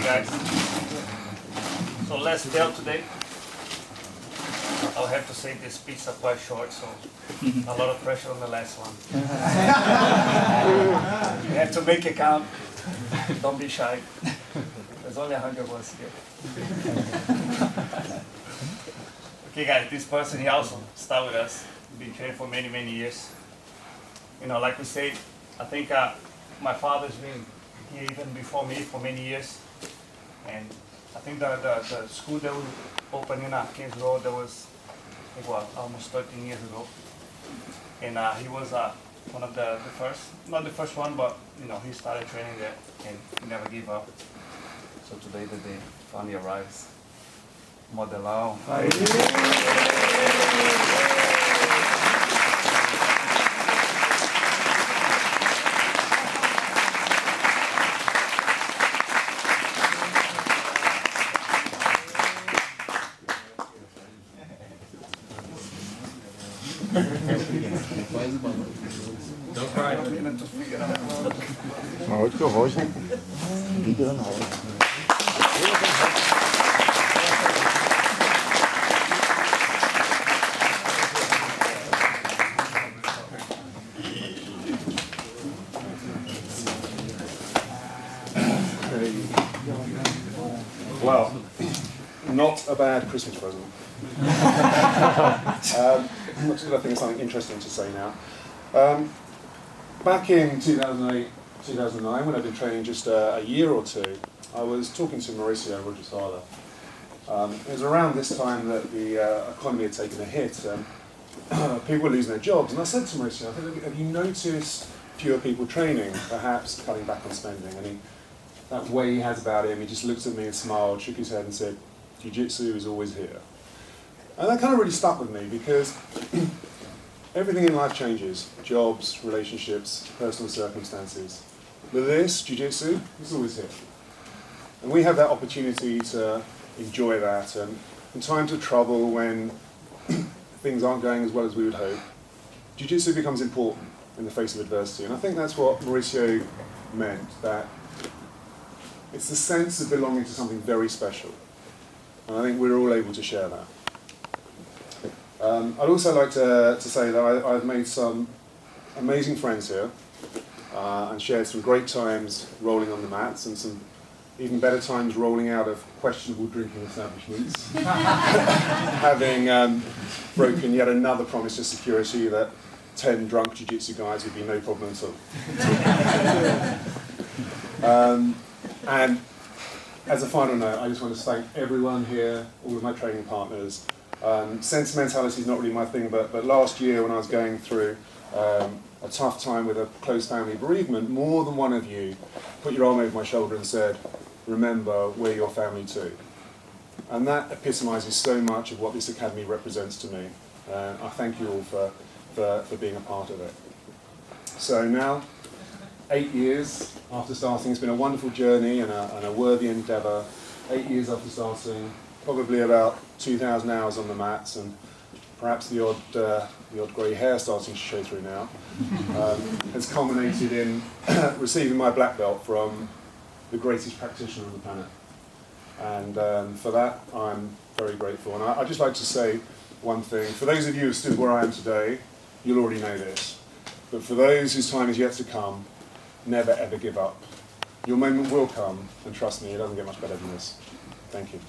guys. So last day of today. I'll have to say this speech are quite short, so a lot of pressure on the last one. You have to make it count. Don't be shy. There's only 100 of us here. Okay, guys, this person, he also started with us. Been training for many, many years. You know, like we said, I think my father's been here even before me for many years. And I think the school that we opened in Kings Road, that was, I think, what, almost 13 years ago. And he was one of the first, not the first one, but you know, he started training there and he never gave up. So today the day finally arrives. Modelão. Don't cry. Maar hoort je gehoord? Wie er een hoor. Well, not a bad Christmas present. Looks good. I think it's something interesting to say now. Back in 2008, 2009, when I'd been training just a year or two, I was talking to Mauricio, Roger's father. It was around this time that the economy had taken a hit and people were losing their jobs. And I said to Mauricio, I said, have you noticed fewer people training, perhaps cutting back on spending? And that way he has about him, he just looked at me and smiled, shook his head and said, Jiu-Jitsu is always here. And that kind of really stuck with me because everything in life changes. Jobs, relationships, personal circumstances. But this, Jiu-Jitsu, is always here. And we have that opportunity to enjoy that. And in times of trouble, when things aren't going as well as we would hope, Jiu-Jitsu becomes important in the face of adversity. And I think that's what Mauricio meant, that it's the sense of belonging to something very special. And I think we're all able to share that. I'd also like to say that I've made some amazing friends here and shared some great times rolling on the mats and some even better times rolling out of questionable drinking establishments, having broken yet another promise to security that 10 drunk jiu-jitsu guys would be no problem at all. And as a final note, I just want to thank everyone here, all of my training partners. Sentimentality is not really my thing, but last year when I was going through a tough time with a close family bereavement, more than one of you put your arm over my shoulder and said, remember, we're your family too. And that epitomises so much of what this academy represents to me. I thank you all for being a part of it. So now, 8 years after starting, it's been a wonderful journey and a worthy endeavour. 8 years after starting, probably about 2,000 hours on the mats, and perhaps the odd grey hair starting to show through now, has culminated in receiving my black belt from the greatest practitioner on the planet. And for that, I'm very grateful. And I'd just like to say one thing. For those of you who stood where I am today, you'll already know this. But for those whose time is yet to come, never ever give up. Your moment will come, and trust me, it doesn't get much better than this. Thank you.